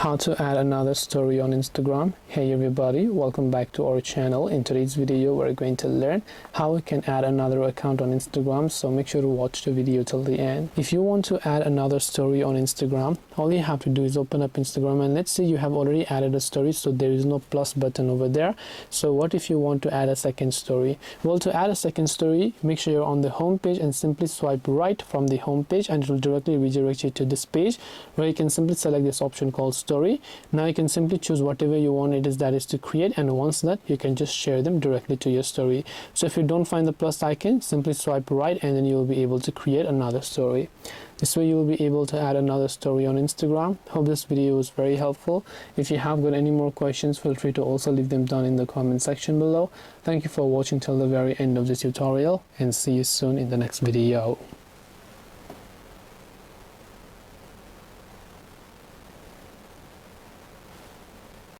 How to add another story on Instagram. Hey everybody, welcome back to our channel. In today's video we're going to learn how we can add another account on Instagram, so make sure to watch the video till the end. If you want to add another story on Instagram, all you have to do is open up Instagram, and let's say you have already added a story, so there is no plus button over there. So what if you want to add a second story? Well, to add a second story, make sure you're on the home page and simply swipe right from the home page, and it will directly redirect you to this page where you can simply select this option called story. Now you can simply choose whatever you want it is that is to create, and once that, you can just share them directly to your story. So if you don't find the plus icon, simply swipe right and then you will be able to create another story. This way you will be able to add another story on Instagram. Hope this video was very helpful. If you have got any more questions, feel free to also leave them down in the comment section below. Thank you for watching till the very end of this tutorial, and see you soon in the next video.